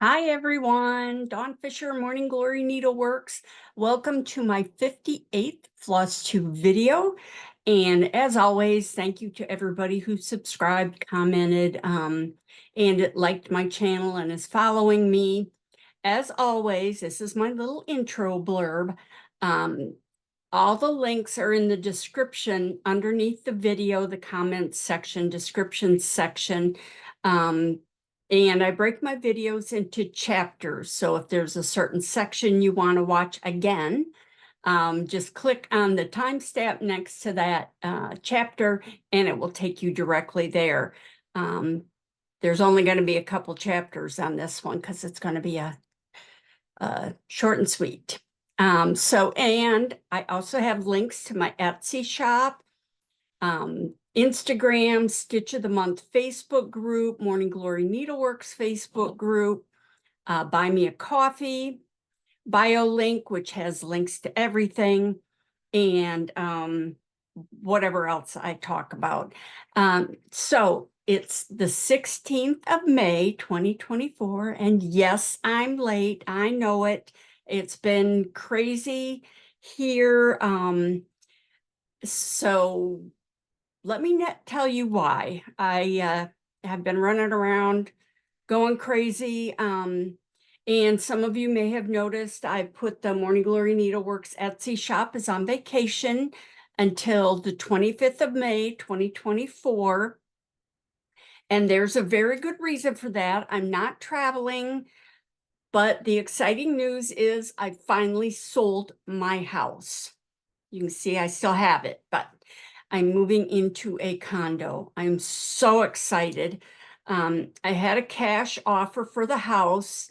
Hi everyone, Dawn Fisher, Morning Glory Needleworks. Welcome to my 58th FlossTube video. And as always, thank you to everybody who subscribed, commented, and liked my channel and is following me. As always, this is my little intro blurb. All the links are in the description underneath the video, the comments section, description section. And I break my videos into chapters. So if there's a certain section you want to watch again, just click on the timestamp next to that chapter and it will take you directly there. There's only going to be a couple chapters on this one because it's going to be a short and sweet. And I also have links to my Etsy shop, Instagram, Stitch of the Month Facebook group, Morning Glory Needleworks Facebook group, Buy Me a Coffee, bio link, which has links to everything, and whatever else I talk about. So it's the 16th of May, 2024, and yes, I'm late. I know it. It's been crazy here. So let me tell you why. I have been running around going crazy. And some of you may have noticed I put the Morning Glory Needleworks Etsy shop is on vacation until the 25th of May, 2024. And there's a very good reason for that. I'm not traveling, but the exciting news is I finally sold my house. You can see I still have it, but I'm moving into a condo. I'm so excited. I had a cash offer for the house,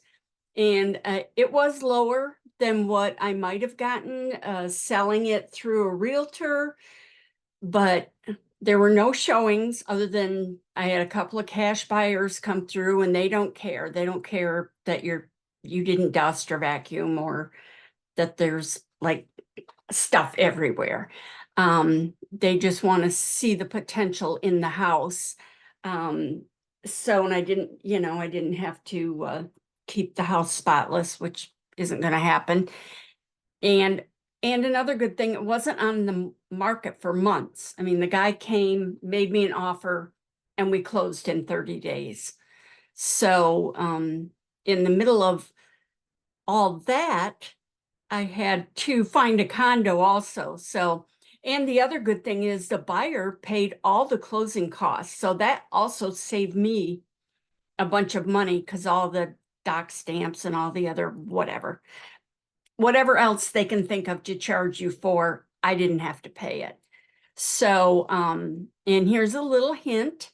and it was lower than what I might have gotten selling it through a realtor, but there were no showings other than I had a couple of cash buyers come through, and they don't care. They don't care that you didn't dust or vacuum or that there's like stuff everywhere. They just want to see the potential in the house. So, and I didn't have to keep the house spotless, which isn't going to happen. And another good thing, it wasn't on the market for months. I mean, the guy came, made me an offer, and we closed in 30 days. So, in the middle of all that, I had to find a condo also. So, and the other good thing is the buyer paid all the closing costs. So that also saved me a bunch of money because all the doc stamps and all the other whatever else they can think of to charge you for, I didn't have to pay it. So, and here's a little hint.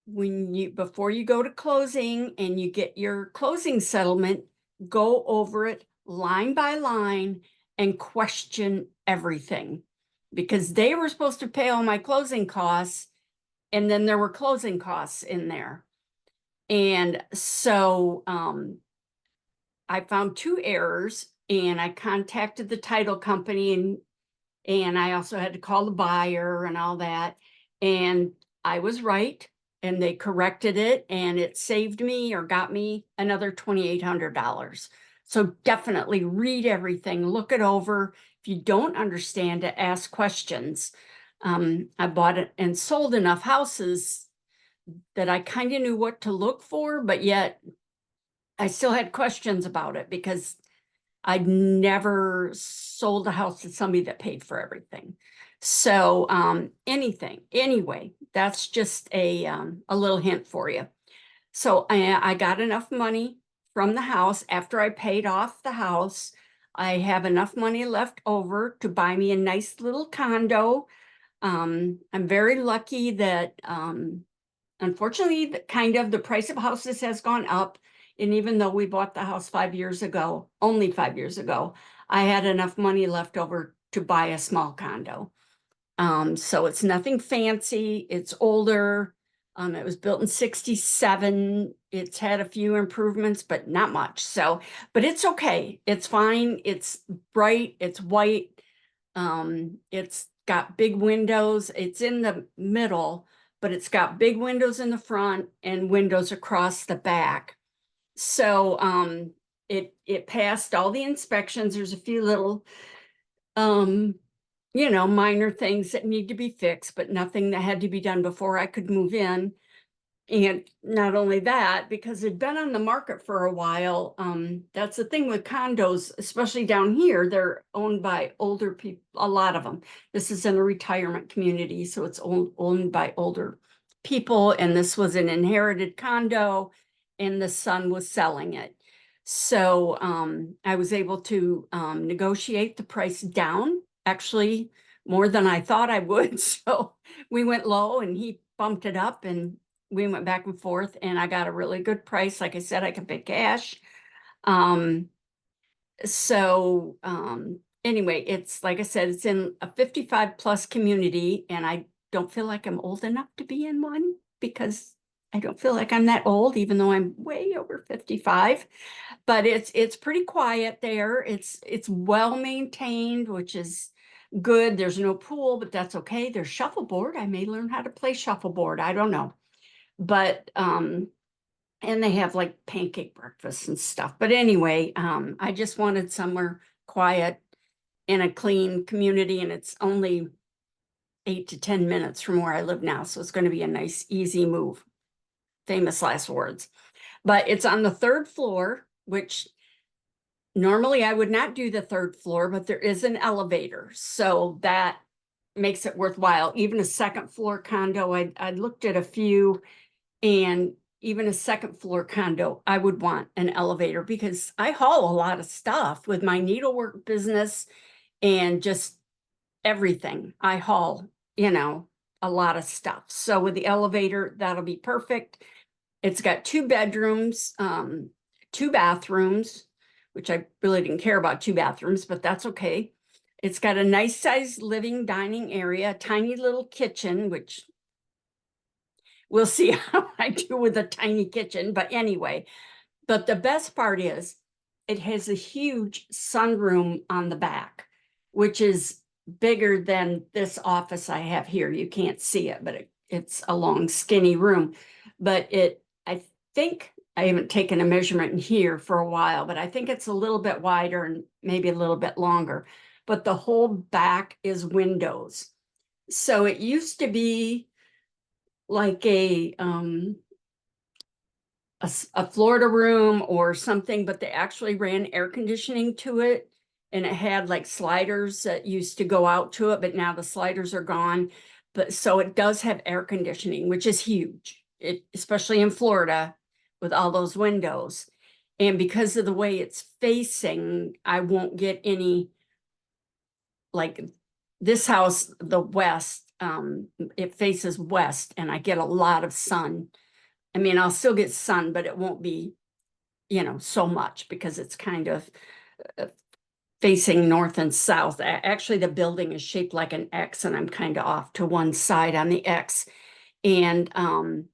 Before you go to closing and you get your closing settlement, go over it line by line and question everything, because they were supposed to pay all my closing costs, and then there were closing costs in there. And so I found two errors, and I contacted the title company, and I also had to call the buyer and all that. And I was right, and they corrected it, and it saved me or got me another $2,800. So definitely read everything, look it over. If you don't understand it, ask questions. I bought it and sold enough houses that I kind of knew what to look for, but yet I still had questions about it because I'd never sold a house to somebody that paid for everything. So anyway, that's just a little hint for you. So I got enough money from the house after I paid off the house. I have enough money left over to buy me a nice little condo. I'm very lucky that unfortunately, the price of houses has gone up. And even though we bought the house 5 years ago, only 5 years ago, I had enough money left over to buy a small condo. So it's nothing fancy. It's older. It was built in 67. It's had a few improvements, but not much. So, but it's okay. It's fine. It's bright. It's white. It's got big windows. It's in the middle, but it's got big windows in the front and windows across the back. So it passed all the inspections. There's a few little minor things that need to be fixed, but nothing that had to be done before I could move in. And not only that, because it'd been on the market for a while, that's the thing with condos, especially down here, they're owned by older people, a lot of them. This is in a retirement community, so it's owned by older people, and this was an inherited condo, and the son was selling it. So I was able to negotiate the price down, actually more than I thought I would. So we went low and he bumped it up, and we went back and forth, and I got a really good price. Like I said, I can pay cash. Anyway, it's like I said, it's in a 55 plus community, and I don't feel like I'm old enough to be in one because I don't feel like I'm that old, even though I'm way over 55. But it's pretty quiet there. It's well maintained, which is good. There's no pool, but that's okay. There's shuffleboard. I may learn how to play shuffleboard. I don't know. But and they have like pancake breakfast and stuff. But anyway, I just wanted somewhere quiet in a clean community, and it's only 8 to 10 minutes from where I live now. So it's going to be a nice, easy move. Famous last words. But it's on the third floor, which normally I would not do the third floor, but there is an elevator. So that makes it worthwhile. Even a second floor condo, I looked at a few, and even a second floor condo, I would want an elevator because I haul a lot of stuff with my needlework business and just everything. I haul, a lot of stuff. So with the elevator, that'll be perfect. It's got 2 bedrooms, 2 bathrooms, which I really didn't care about 2 bathrooms, but that's okay. It's got a nice sized living dining area, a tiny little kitchen, which we'll see how I do with a tiny kitchen. But anyway, but the best part is it has a huge sunroom on the back, which is bigger than this office I have here. You can't see it, but it's a long, skinny room. But I think, I haven't taken a measurement in here for a while, but I think it's a little bit wider and maybe a little bit longer. But the whole back is windows. So it used to be like a Florida room or something, but they actually ran air conditioning to it, and it had like sliders that used to go out to it, but now the sliders are gone. But so it does have air conditioning, which is huge, especially in Florida with all those windows. And because of the way it's facing, I won't get any, like this house, the west, it faces west, and I get a lot of sun. I mean, I'll still get sun, but it won't be, so much because it's kind of facing north and south. Actually, the building is shaped like an X, and I'm kind of off to one side on the X. And and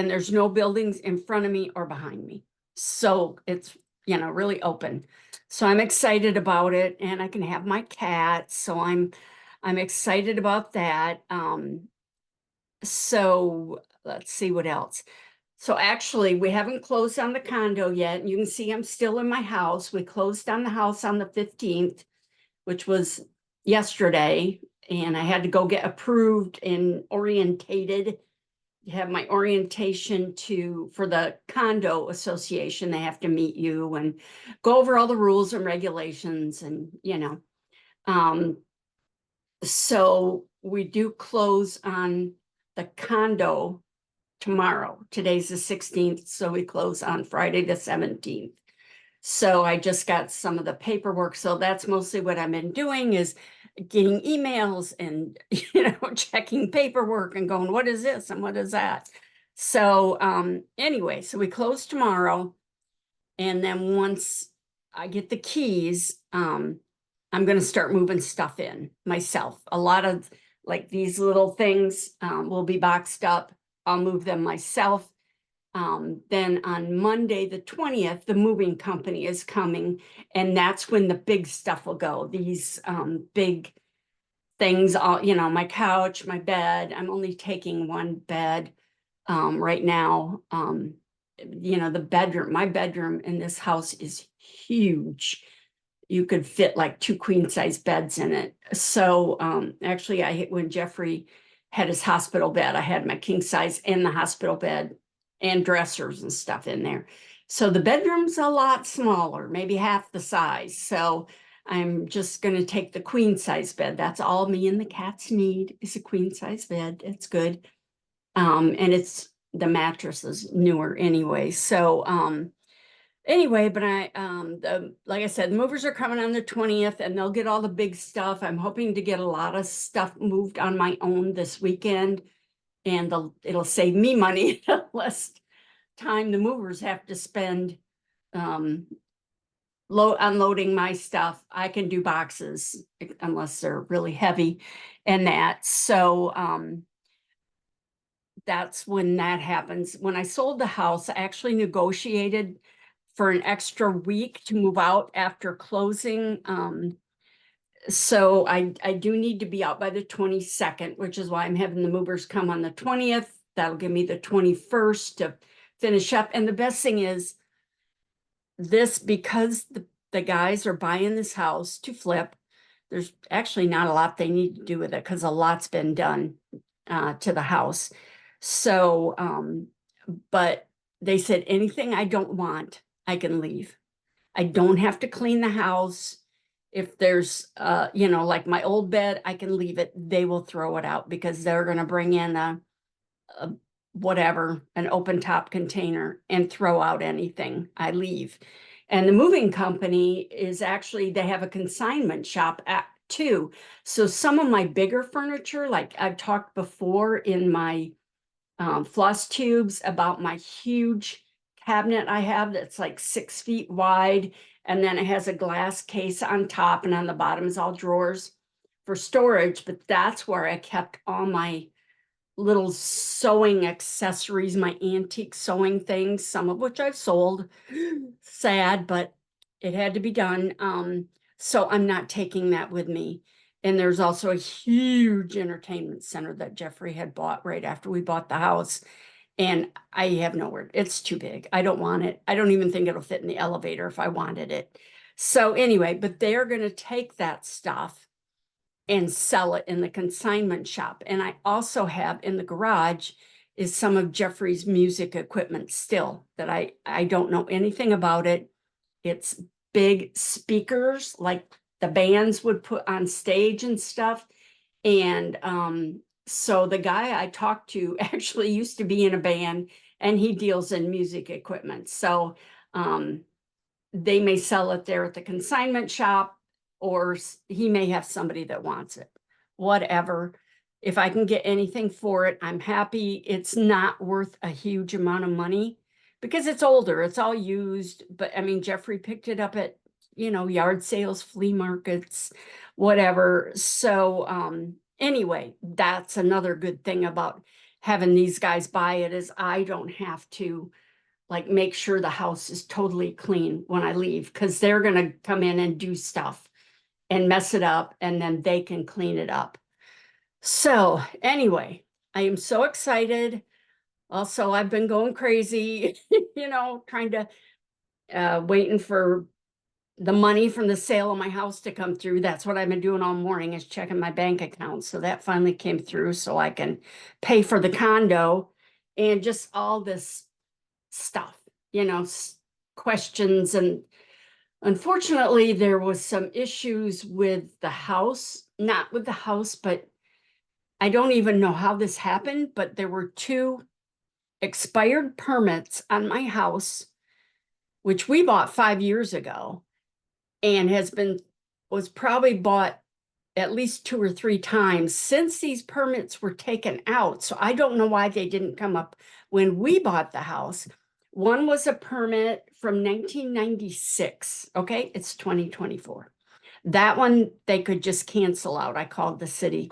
there's no buildings in front of me or behind me. So it's, really open. So I'm excited about it, and I can have my cat. So I'm excited about that. So let's see what else. So actually, we haven't closed on the condo yet. You can see I'm still in my house. We closed on the house on the 15th, which was yesterday, and I had to go get approved and orientated. Have my orientation for the condo association. They have to meet you and go over all the rules and regulations, and so we do close on the condo tomorrow. Today's the 16th, so we close on Friday the 17th. So I just got some of the paperwork. So that's mostly what I've been doing, is getting emails and, checking paperwork and going, what is this and what is that? So anyway, so we close tomorrow. And then once I get the keys, I'm going to start moving stuff in myself. A lot of like these little things will be boxed up. I'll move them myself. Then on Monday, the 20th, the moving company is coming, and that's when the big stuff will go. These big things, all, my couch, my bed. I'm only taking one bed right now. you know, the bedroom, my bedroom in this house is huge. You could fit like 2 queen size beds in it. So actually when Jeffrey had his hospital bed, I had my king size and the hospital bed and dressers and stuff in there. So the bedroom's a lot smaller, maybe half the size. So I'm just going to take the queen size bed. That's all me and the cats need is a queen size bed. It's good. And the mattress is newer anyway. So anyway, but like I said, the movers are coming on the 20th and they'll get all the big stuff. I'm hoping to get a lot of stuff moved on my own this weekend, and it'll save me money, less time the movers have to spend unloading my stuff. I can do boxes unless they're really heavy and that. So that's when that happens. When I sold the house, I actually negotiated for an extra week to move out after closing. So I do need to be out by the 22nd, which is why I'm having the movers come on the 20th. That'll give me the 21st to finish up. And the best thing is because the guys are buying this house to flip, there's actually not a lot they need to do with it because a lot's been done to the house. So, but they said anything I don't want, I can leave. I don't have to clean the house. If there's, you know, like my old bed, I can leave it. They will throw it out because they're going to bring in a whatever, an open top container and throw out anything I leave. And the moving company is actually, they have a consignment shop too. So some of my bigger furniture, like I've talked before in my FlossTubes about my huge cabinet I have that's like 6 feet wide. And then it has a glass case on top and on the bottom is all drawers for storage. But that's where I kept all my little sewing accessories, my antique sewing things, some of which I've sold. Sad, but it had to be done. So I'm not taking that with me. And there's also a huge entertainment center that Jeffrey had bought right after we bought the house. And I have nowhere. It's too big. I don't want it. I don't even think it'll fit in the elevator if I wanted it. So anyway, but they're going to take that stuff and sell it in the consignment shop. And I also have in the garage is some of Jeffrey's music equipment still that I don't know anything about it. It's big speakers like the bands would put on stage and stuff. And so the guy I talked to actually used to be in a band and he deals in music equipment. So they may sell it there at the consignment shop, or he may have somebody that wants it, whatever. If I can get anything for it, I'm happy. It's not worth a huge amount of money because it's older, it's all used. But I mean, Jeffrey picked it up at, you know, yard sales, flea markets, whatever. So anyway, that's another good thing about having these guys buy it is I don't have to like make sure the house is totally clean when I leave because they're going to come in and do stuff and mess it up and then they can clean it up. So anyway, I am so excited. Also, I've been going crazy, you know, trying to waiting for the money from the sale of my house to come through. That's what I've been doing all morning is checking my bank account. So that finally came through so I can pay for the condo and just all this stuff, you know, questions. And unfortunately, there was some issues with the house, not with the house, but I don't even know how this happened, but there were 2 expired permits on my house, which we bought 5 years ago and was probably bought at least 2 or 3 times since these permits were taken out. So I don't know why they didn't come up when we bought the house. One was a permit from 1996. Okay, it's 2024. That one they could just cancel out. I called the city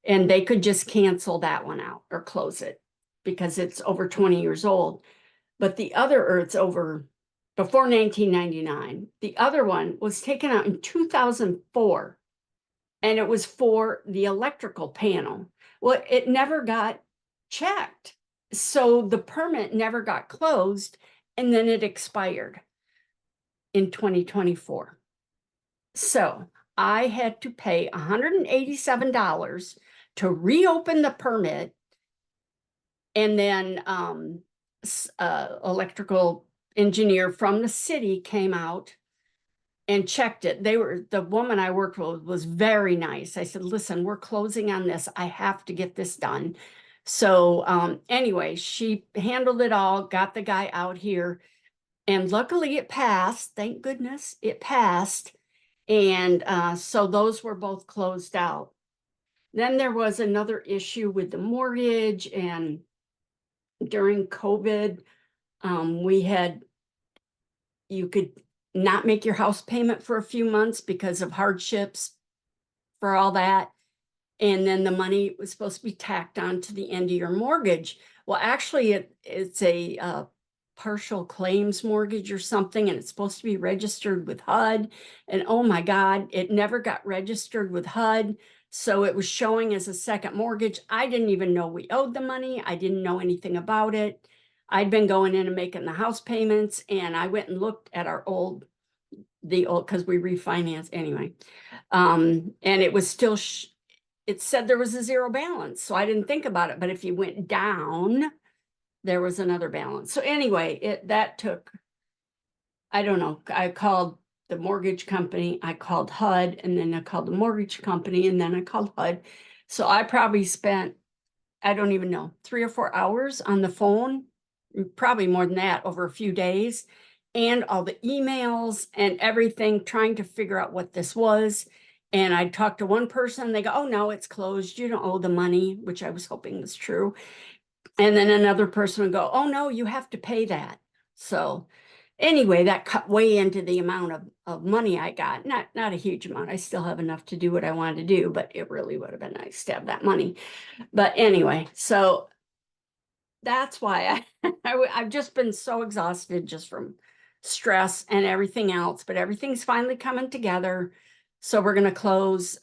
and they could just cancel that one out or close it because it's over 20 years old. But the other, or it's over before 1999. The other one was taken out in 2004 and it was for the electrical panel. Well, it never got checked. So the permit never got closed, and then it expired in 2024. So I had to pay $187 to reopen the permit. And then electrical engineer from the city came out and checked it. The woman I worked with was very nice. I said, listen, we're closing on this. I have to get this done. So anyway, she handled it all, got the guy out here, and luckily it passed. Thank goodness it passed. And so those were both closed out. Then there was another issue with the mortgage, and during COVID, you could not make your house payment for a few months because of hardships for all that. And then the money was supposed to be tacked on to the end of your mortgage. Well, actually, it's a partial claims mortgage or something, and it's supposed to be registered with HUD. And oh my God, it never got registered with HUD. So it was showing as a second mortgage. I didn't even know we owed the money. I didn't know anything about it. I'd been going in and making the house payments, and I went and looked at because we refinanced anyway. And it was still, it said there was a zero balance. So I didn't think about it. But if you went down, there was another balance. So anyway, that took, I don't know, I called the mortgage company, I called HUD, and then I called the mortgage company, and then I called HUD. So I probably spent, I don't even know, 3 or 4 hours on the phone, probably more than that, over a few days, and all the emails and everything, trying to figure out what this was. And I talked to one person, they go, oh no, it's closed, you don't owe the money, which I was hoping was true. And then another person would go, oh no, you have to pay that. So anyway, that cut way into the amount of money I got. Not a huge amount. I still have enough to do what I wanted to do, but it really would have been nice to have that money. But anyway, so that's why I've just been so exhausted just from stress and everything else, but everything's finally coming together. So we're going to close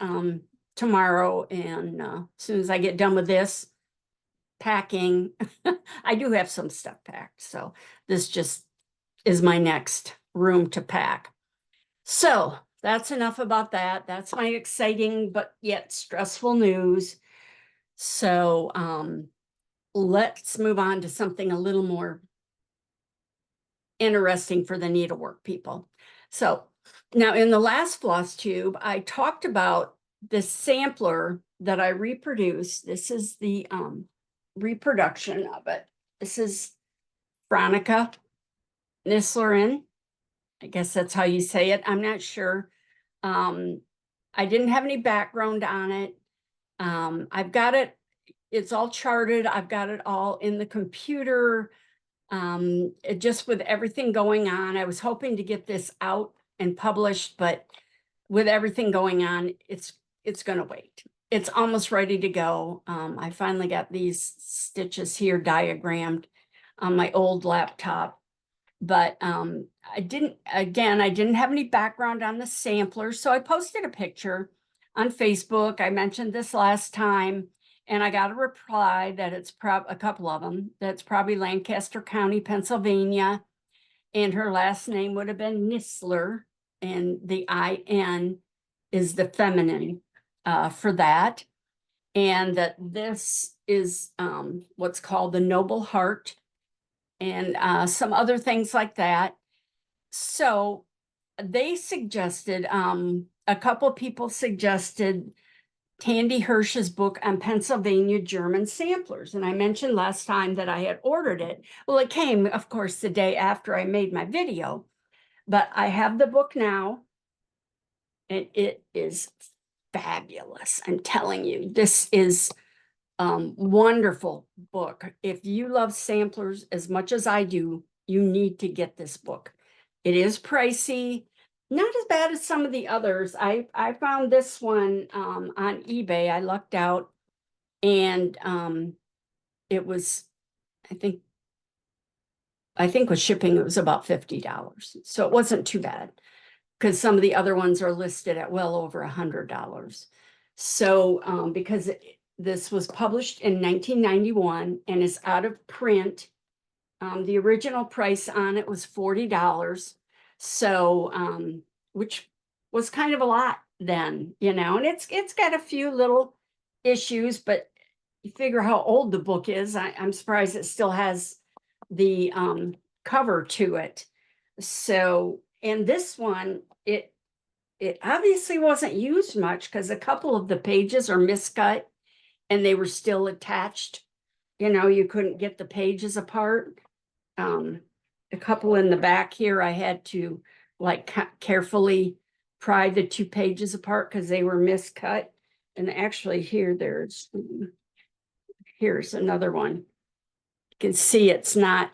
tomorrow. And as soon as I get done with this packing, I do have some stuff packed. So this just is my next room to pack. So that's enough about that. That's my exciting but yet stressful news. So let's move on to something a little more interesting for the needlework people. So now in the last FlossTube, I talked about this sampler that I reproduced. This is the reproduction of it. This is Veronica Nislerin. I guess that's how you say it. I'm not sure. I didn't have any background on it. I've got it. It's all charted. I've got it all in the computer. Just with everything going on, I was hoping to get this out and published, but with everything going on, it's going to wait. It's almost ready to go. I finally got these stitches here diagrammed on my old laptop, but I didn't have any background on the sampler, so I posted a picture on Facebook. I mentioned this last time, and I got a reply that it's a couple of them, that's probably Lancaster County, Pennsylvania, and her last name would have been Nisler, and the IN is the feminine for that. And that this is what's called the Noble Heart, and some other things like that. So they suggested, a couple people suggested Tandy Hersh's book on Pennsylvania German samplers. And I mentioned last time that I had ordered it. Well, it came, of course, the day after I made my video, but I have the book now, and it is fabulous. I'm telling you, this is wonderful book. If you love samplers as much as I do, you need to get this book. It is pricey, not as bad as some of the others. I found this one on eBay. I lucked out, and it was, I think with shipping, it was about $50. So it wasn't too bad, because some of the other ones are listed at well over $100. So because This was published in 1991 and is out of print. The original price on it was $40. So, which was kind of a lot then, you know, and it's got a few little issues, but you figure how old the book is. I'm surprised it still has the cover to it. So, and this one, it obviously wasn't used much because a couple of the pages are miscut and they were still attached. You know, you couldn't get the pages apart. A couple in the back here, I had to like carefully pry the two pages apart because they were miscut. And actually here, here's another one. You can see it's not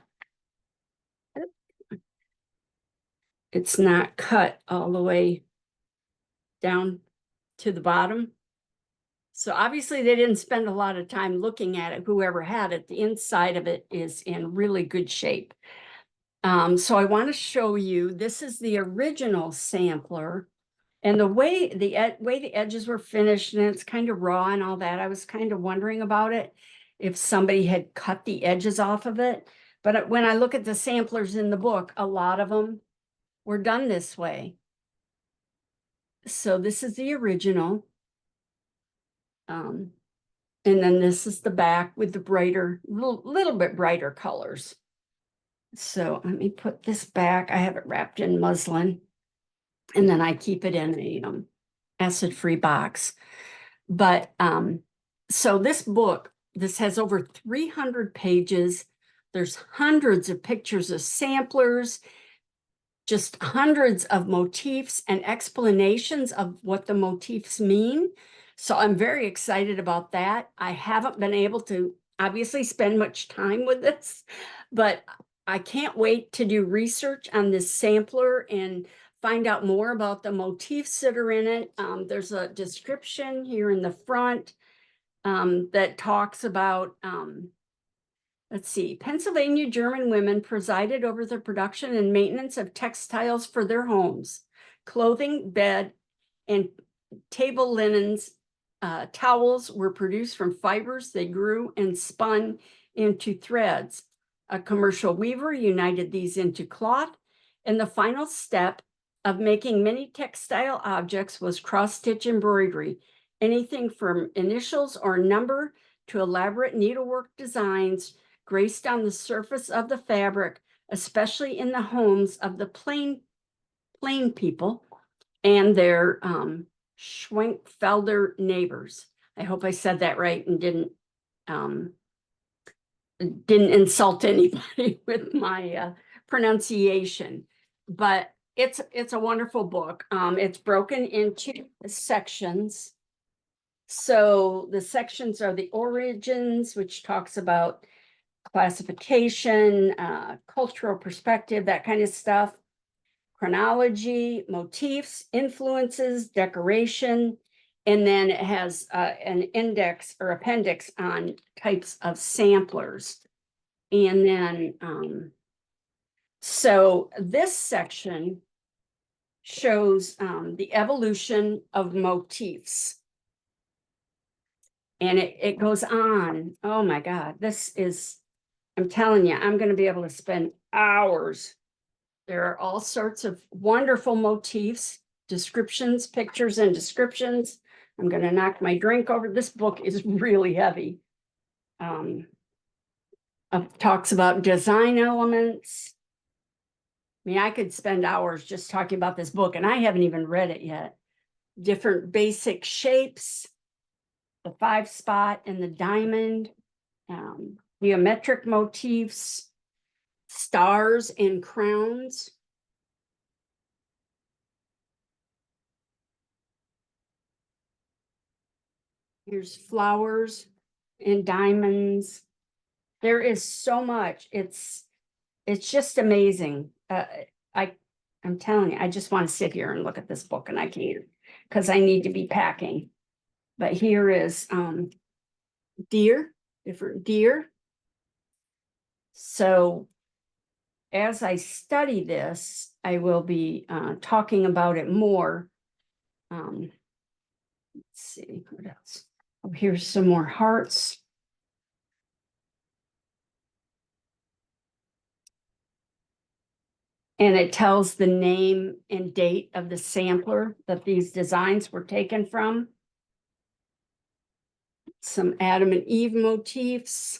cut all the way down to the bottom. So obviously they didn't spend a lot of time looking at it, whoever had it. The inside of it is in really good shape. So I want to show you, this is the original sampler, and the way the edges were finished, and it's kind of raw and all that. I was kind of wondering about it, if somebody had cut the edges off of it. But when I look at the samplers in the book, a lot of them were done this way. So this is the original. And then this is the back with the brighter, little bit brighter colors. So let me put this back. I have it wrapped in muslin, and then I keep it in a acid-free box. But so this book, this has over 300 pages. There's hundreds of pictures of samplers, just hundreds of motifs and explanations of what the motifs mean. So I'm very excited about that. I haven't been able to obviously spend much time with this, but I can't wait to do research on this sampler and find out more about the motifs that are in it. There's a description here in the front that talks about, let's see, Pennsylvania German women presided over the production and maintenance of textiles for their homes, clothing, bed, and table linens. Towels were produced from fibers they grew and spun into threads. A commercial weaver united these into cloth, and the final step of making many textile objects was cross-stitch embroidery, anything from initials or number to elaborate needlework designs graced on the surface of the fabric, especially in the homes of the plain people and their Schwenkfelder neighbors. I hope I said that right and didn't insult anybody with my pronunciation. But it's a wonderful book. It's broken into sections. So the sections are the origins, which talks about classification, cultural perspective, that kind of stuff. Chronology, motifs, influences, decoration, and then it has an index or appendix on types of samplers. And then, so this section shows the evolution of motifs. And it goes on. Oh my God, this is, I'm telling you, I'm going to be able to spend hours. There are all sorts of wonderful motifs, descriptions, pictures, and descriptions. I'm going to knock my drink over. This book is really heavy. Talks about design elements. I mean, I could spend hours just talking about this book, and I haven't even read it yet. Different basic shapes, the 5-spot and the diamond, geometric motifs, stars and crowns. Here's flowers and diamonds. There is so much. It's just amazing. I'm telling you, I just want to sit here and look at this book, and I can't because I need to be packing. But here is deer, different deer. So as I study this, I will be talking about it more. Let's see, what else? Oh, here's some more hearts. And it tells the name and date of the sampler that these designs were taken from. Some Adam and Eve motifs.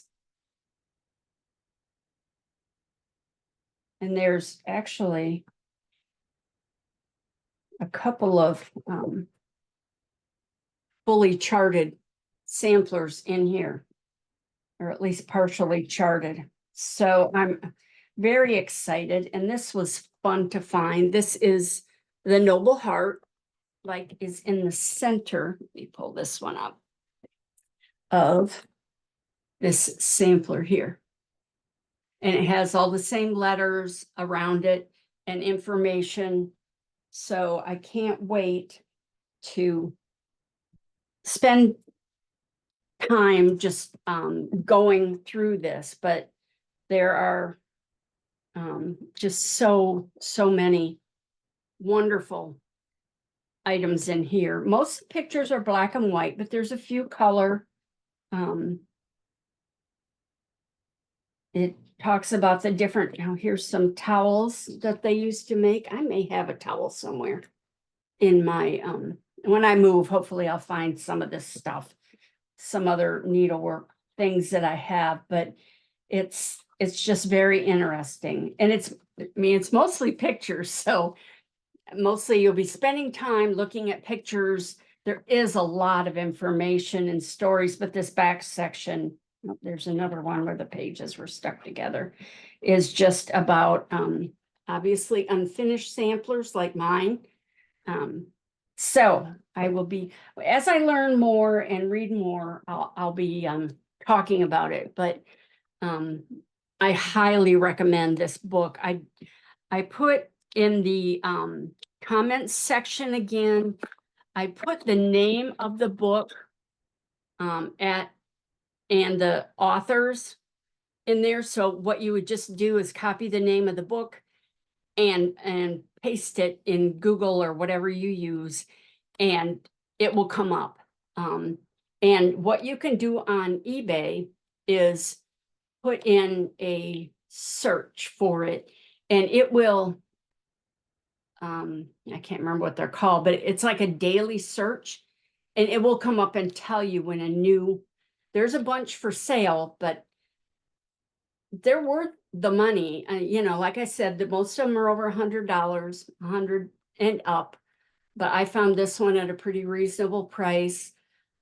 And there's actually a couple of fully charted samplers in here, or at least partially charted. So I'm very excited, and this was fun to find. This is the Noble Heart, like is in the center. Let me pull this one up of this sampler here. And it has all the same letters around it and information. So I can't wait to spend time just going through this, but there are just so many wonderful items in here. Most pictures are black and white, but there's a few color. It talks about the different, now here's some towels that they used to make. I may have a towel somewhere in my, when I move, hopefully I'll find some of this stuff, some other needlework things that I have, but it's just very interesting. And it's mostly pictures. So mostly you'll be spending time looking at pictures. There is a lot of information and stories, but this back section, there's another one where the pages were stuck together, is just about obviously unfinished samplers like mine. So I will be, as I learn more and read more, I'll be talking about it. But I highly recommend this book. I put in the comments section again, I put the name of the book and the authors in there. So what you would just do is copy the name of the book and paste it in Google or whatever you use, and it will come up. And what you can do on eBay is put in a search for it, and it will, I can't remember what they're called, but it's like a daily search, and it will come up and tell you when a new, there's a bunch for sale, but they're worth the money. You know, like I said, most of them are over $100, 100 and up, but I found this one at a pretty reasonable price.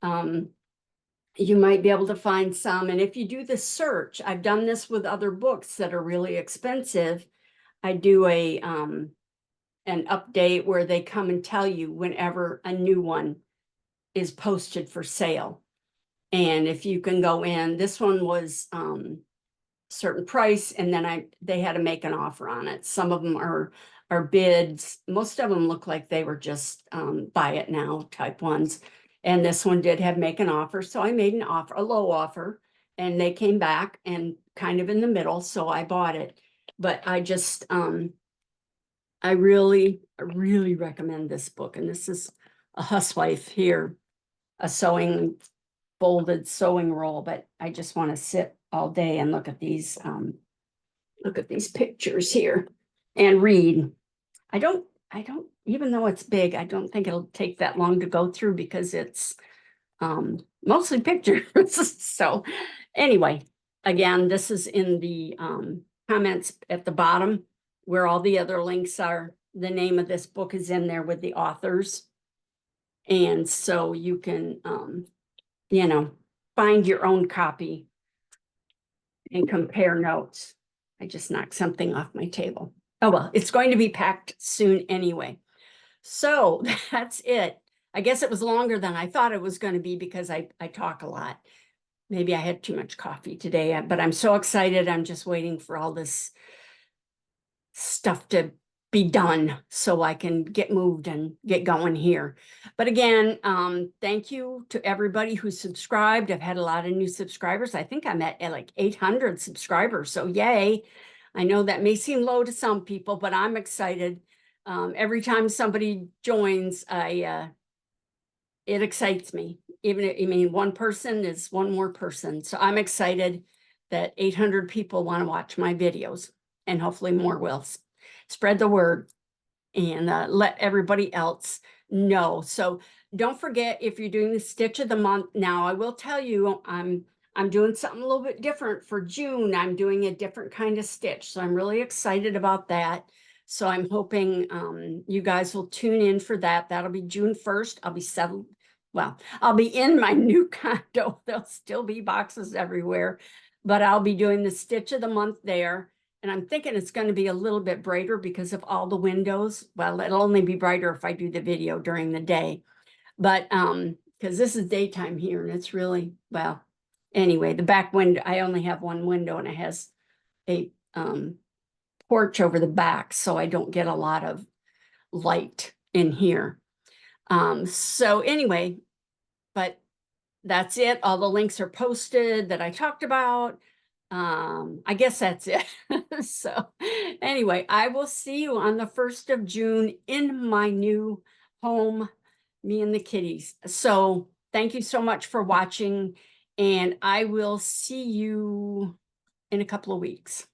You might be able to find some, and if you do the search, I've done this with other books that are really expensive. I do an update where they come and tell you whenever a new one is posted for sale. And if you can go in, this one was certain price, and then they had to make an offer on it. Some of them are bids. Most of them look like they were just buy it now type ones. And this one did have make an offer. So I made an offer, a low offer, and they came back and kind of in the middle. So I bought it. But I just, I really recommend this book. And this is a housewife here, a folded sewing roll, but I just want to sit all day and look at these pictures here and read. I don't, even though it's big, I don't think it'll take that long to go through because it's mostly pictures. So anyway, again, this is in the comments at the bottom where all the other links are. The name of this book is in there with the authors. And so you can, you know, find your own copy and compare notes. I just knocked something off my table. Oh, well, it's going to be packed soon anyway. So that's it. I guess it was longer than I thought it was going to be because I talk a lot. Maybe I had too much coffee today, but I'm so excited. I'm just waiting for all this stuff to be done so I can get moved and get going here. But again, thank you to everybody who subscribed. I've had a lot of new subscribers. I think I'm at like 800 subscribers. So yay. I know that may seem low to some people, but I'm excited. Every time somebody joins, it excites me. I mean, one person is one more person. So I'm excited that 800 people want to watch my videos, and hopefully more will. Spread the word and let everybody else know. So don't forget, if you're doing the stitch of the month, now I will tell you, I'm doing something a little bit different for June. I'm doing a different kind of stitch. So I'm really excited about that. So I'm hoping you guys will tune in for that. That'll be June 1st. I'll be settled. Well, I'll be in my new condo. There'll still be boxes everywhere, but I'll be doing the stitch of the month there. And I'm thinking it's going to be a little bit brighter because of all the windows. Well, it'll only be brighter if I do the video during the day. But because this is daytime here and it's really, well, anyway, the back window, I only have one window and it has a porch over the back, so I don't get a lot of light in here. So anyway, but that's it. All the links are posted that I talked about. I guess that's it. So anyway, I will see you on the 1st of June in my new home, me and the kitties. So thank you so much for watching, and I will see you in a couple of weeks.